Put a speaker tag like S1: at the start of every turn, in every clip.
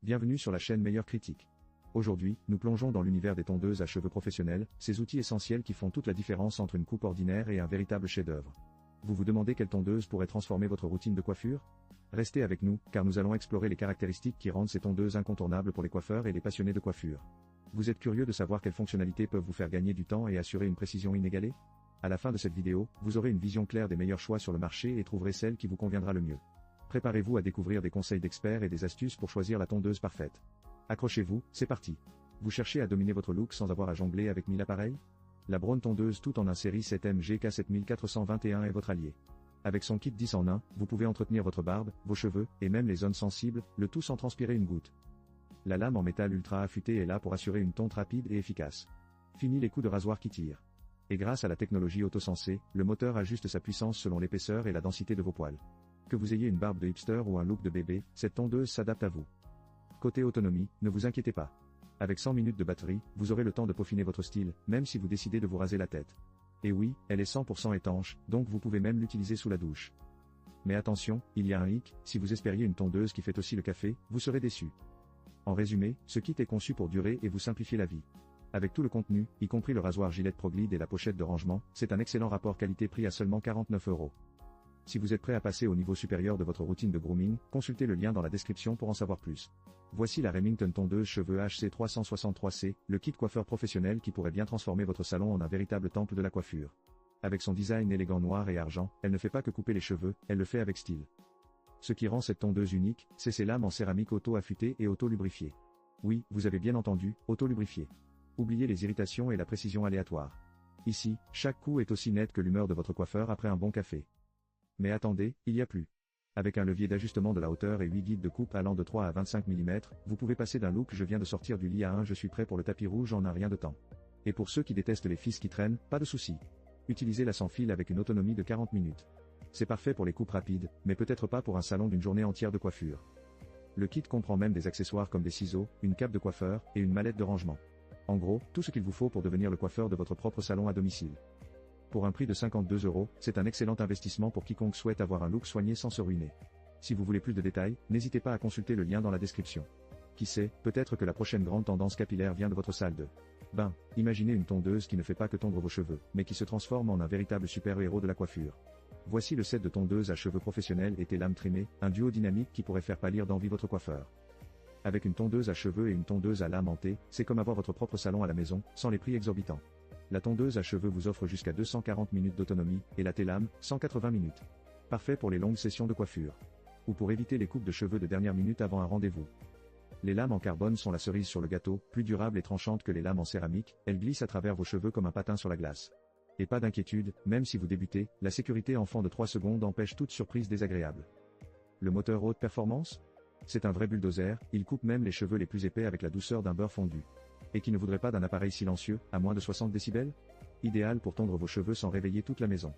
S1: Bienvenue sur la chaîne Meilleure Critique. Aujourd'hui, nous plongeons dans l'univers des tondeuses à cheveux professionnelles, ces outils essentiels qui font toute la différence entre une coupe ordinaire et un véritable chef-d'œuvre. Vous vous demandez quelle tondeuse pourrait transformer votre routine de coiffure? Restez avec nous, car nous allons explorer les caractéristiques qui rendent ces tondeuses incontournables pour les coiffeurs et les passionnés de coiffure. Vous êtes curieux de savoir quelles fonctionnalités peuvent vous faire gagner du temps et assurer une précision inégalée? À la fin de cette vidéo, vous aurez une vision claire des meilleurs choix sur le marché et trouverez celle qui vous conviendra le mieux. Préparez-vous à découvrir des conseils d'experts et des astuces pour choisir la tondeuse parfaite. Accrochez-vous, c'est parti. Vous cherchez à dominer votre look sans avoir à jongler avec 1000 appareils? La Braun tondeuse tout en un série 7M GK7421 est votre allié. Avec son kit 10 en 1, vous pouvez entretenir votre barbe, vos cheveux, et même les zones sensibles, le tout sans transpirer une goutte. La lame en métal ultra affûtée est là pour assurer une tonte rapide et efficace. Fini les coups de rasoir qui tirent. Et grâce à la technologie autosensée, le moteur ajuste sa puissance selon l'épaisseur et la densité de vos poils. Que vous ayez une barbe de hipster ou un look de bébé, cette tondeuse s'adapte à vous. Côté autonomie, ne vous inquiétez pas. Avec 100 minutes de batterie, vous aurez le temps de peaufiner votre style, même si vous décidez de vous raser la tête. Et oui, elle est 100% étanche, donc vous pouvez même l'utiliser sous la douche. Mais attention, il y a un hic, si vous espériez une tondeuse qui fait aussi le café, vous serez déçu. En résumé, ce kit est conçu pour durer et vous simplifier la vie. Avec tout le contenu, y compris le rasoir Gillette Pro Glide et la pochette de rangement, c'est un excellent rapport qualité-prix à seulement 49 €. Si vous êtes prêt à passer au niveau supérieur de votre routine de grooming, consultez le lien dans la description pour en savoir plus. Voici la Remington tondeuse cheveux HC363C, le kit coiffeur professionnel qui pourrait bien transformer votre salon en un véritable temple de la coiffure. Avec son design élégant noir et argent, elle ne fait pas que couper les cheveux, elle le fait avec style. Ce qui rend cette tondeuse unique, c'est ses lames en céramique auto-affûtée et auto-lubrifiée. Oui, vous avez bien entendu, auto-lubrifiée. Oubliez les irritations et la précision aléatoire. Ici, chaque coup est aussi net que l'humeur de votre coiffeur après un bon café. Mais attendez, il y a plus. Avec un levier d'ajustement de la hauteur et 8 guides de coupe allant de 3 à 25 mm, vous pouvez passer d'un look je viens de sortir du lit à un je suis prêt pour le tapis rouge en un rien de temps. Et pour ceux qui détestent les fils qui traînent, pas de souci. Utilisez-la sans fil avec une autonomie de 40 minutes. C'est parfait pour les coupes rapides, mais peut-être pas pour un salon d'une journée entière de coiffure. Le kit comprend même des accessoires comme des ciseaux, une cape de coiffeur, et une mallette de rangement. En gros, tout ce qu'il vous faut pour devenir le coiffeur de votre propre salon à domicile. Pour un prix de 52 €, c'est un excellent investissement pour quiconque souhaite avoir un look soigné sans se ruiner. Si vous voulez plus de détails, n'hésitez pas à consulter le lien dans la description. Qui sait, peut-être que la prochaine grande tendance capillaire vient de votre salle de bain. Imaginez une tondeuse qui ne fait pas que tondre vos cheveux, mais qui se transforme en un véritable super-héros de la coiffure. Voici le set de tondeuses à cheveux professionnelles et lames trimées, un duo dynamique qui pourrait faire pâlir d'envie votre coiffeur. Avec une tondeuse à cheveux et une tondeuse à lame en T, c'est comme avoir votre propre salon à la maison, sans les prix exorbitants. La tondeuse à cheveux vous offre jusqu'à 240 minutes d'autonomie, et la T-lame, 180 minutes. Parfait pour les longues sessions de coiffure. Ou pour éviter les coupes de cheveux de dernière minute avant un rendez-vous. Les lames en carbone sont la cerise sur le gâteau, plus durables et tranchantes que les lames en céramique, elles glissent à travers vos cheveux comme un patin sur la glace. Et pas d'inquiétude, même si vous débutez, la sécurité enfant de 3 secondes empêche toute surprise désagréable. Le moteur haute performance? C'est un vrai bulldozer, il coupe même les cheveux les plus épais avec la douceur d'un beurre fondu. Et qui ne voudrait pas d'un appareil silencieux, à moins de 60 décibels? Idéal pour tondre vos cheveux sans réveiller toute la maison.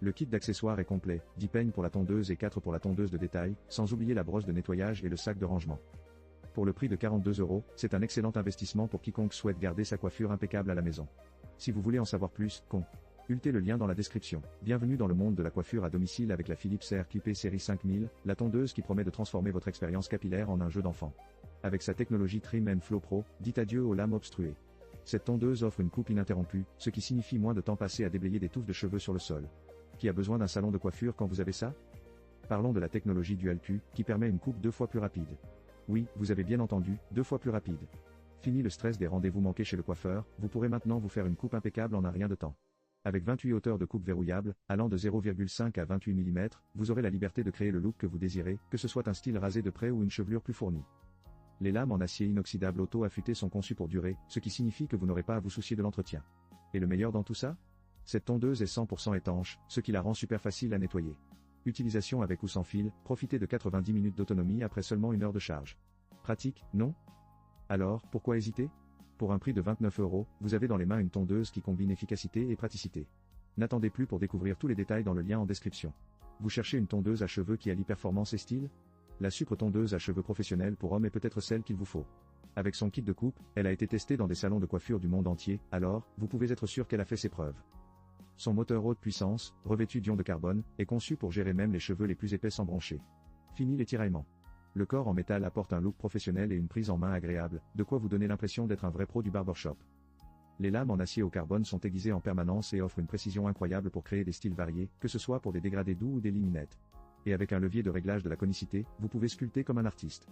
S1: Le kit d'accessoires est complet, 10 peignes pour la tondeuse et 4 pour la tondeuse de détail, sans oublier la brosse de nettoyage et le sac de rangement. Pour le prix de 42 €, c'est un excellent investissement pour quiconque souhaite garder sa coiffure impeccable à la maison. Si vous voulez en savoir plus, consultez le lien dans la description. Bienvenue dans le monde de la coiffure à domicile avec la Philips AirClip série 5000, la tondeuse qui promet de transformer votre expérience capillaire en un jeu d'enfant. Avec sa technologie Trim & Flow Pro, dites adieu aux lames obstruées. Cette tondeuse offre une coupe ininterrompue, ce qui signifie moins de temps passé à déblayer des touffes de cheveux sur le sol. Qui a besoin d'un salon de coiffure quand vous avez ça? Parlons de la technologie Dual-Q, qui permet une coupe 2 fois plus rapide. Oui, vous avez bien entendu, 2 fois plus rapide. Fini le stress des rendez-vous manqués chez le coiffeur, vous pourrez maintenant vous faire une coupe impeccable en un rien de temps. Avec 28 hauteurs de coupe verrouillables, allant de 0,5 à 28 mm, vous aurez la liberté de créer le look que vous désirez, que ce soit un style rasé de près ou une chevelure plus fournie. Les lames en acier inoxydable auto-affûté sont conçues pour durer, ce qui signifie que vous n'aurez pas à vous soucier de l'entretien. Et le meilleur dans tout ça? Cette tondeuse est 100% étanche, ce qui la rend super facile à nettoyer. Utilisation avec ou sans fil, profitez de 90 minutes d'autonomie après seulement 1 heure de charge. Pratique, non? Alors, pourquoi hésiter? Pour un prix de 29 €, vous avez dans les mains une tondeuse qui combine efficacité et praticité. N'attendez plus pour découvrir tous les détails dans le lien en description. Vous cherchez une tondeuse à cheveux qui allie performance et style? La Supre tondeuse à cheveux professionnelle pour hommes est peut-être celle qu'il vous faut. Avec son kit de coupe, elle a été testée dans des salons de coiffure du monde entier, alors, vous pouvez être sûr qu'elle a fait ses preuves. Son moteur haute puissance, revêtu d'ion de carbone, est conçu pour gérer même les cheveux les plus épais sans broncher. Fini les tiraillements. Le corps en métal apporte un look professionnel et une prise en main agréable, de quoi vous donner l'impression d'être un vrai pro du barbershop. Les lames en acier au carbone sont aiguisées en permanence et offrent une précision incroyable pour créer des styles variés, que ce soit pour des dégradés doux ou des lignes nettes. Et avec un levier de réglage de la conicité, vous pouvez sculpter comme un artiste.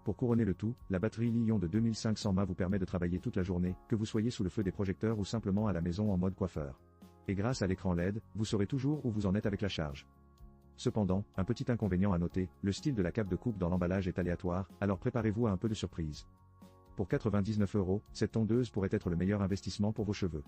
S1: Pour couronner le tout, la batterie Li-ion de 2500 mAh vous permet de travailler toute la journée, que vous soyez sous le feu des projecteurs ou simplement à la maison en mode coiffeur. Et grâce à l'écran LED, vous saurez toujours où vous en êtes avec la charge. Cependant, un petit inconvénient à noter, le style de la cape de coupe dans l'emballage est aléatoire, alors préparez-vous à un peu de surprise. Pour 99 €, cette tondeuse pourrait être le meilleur investissement pour vos cheveux.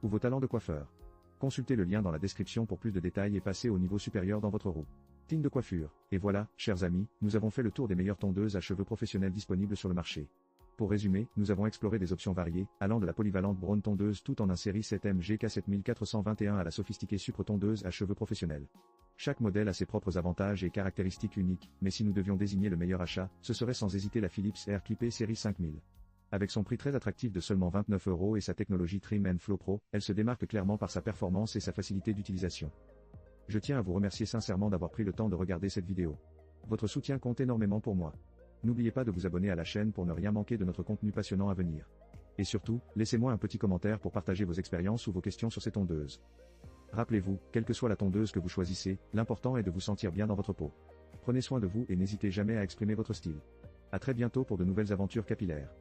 S1: Ou vos talents de coiffeur. Consultez le lien dans la description pour plus de détails et passez au niveau supérieur dans votre routine de coiffure. Et voilà, chers amis, nous avons fait le tour des meilleures tondeuses à cheveux professionnelles disponibles sur le marché. Pour résumer, nous avons exploré des options variées, allant de la polyvalente Braun tondeuse tout en un série 7M GK7421 à la sophistiquée Supre tondeuse à cheveux professionnels. Chaque modèle a ses propres avantages et caractéristiques uniques, mais si nous devions désigner le meilleur achat, ce serait sans hésiter la Philips Air Clippé série 5000. Avec son prix très attractif de seulement 29 € et sa technologie Trim & Flow Pro, elle se démarque clairement par sa performance et sa facilité d'utilisation. Je tiens à vous remercier sincèrement d'avoir pris le temps de regarder cette vidéo. Votre soutien compte énormément pour moi. N'oubliez pas de vous abonner à la chaîne pour ne rien manquer de notre contenu passionnant à venir. Et surtout, laissez-moi un petit commentaire pour partager vos expériences ou vos questions sur ces tondeuses. Rappelez-vous, quelle que soit la tondeuse que vous choisissez, l'important est de vous sentir bien dans votre peau. Prenez soin de vous et n'hésitez jamais à exprimer votre style. À très bientôt pour de nouvelles aventures capillaires.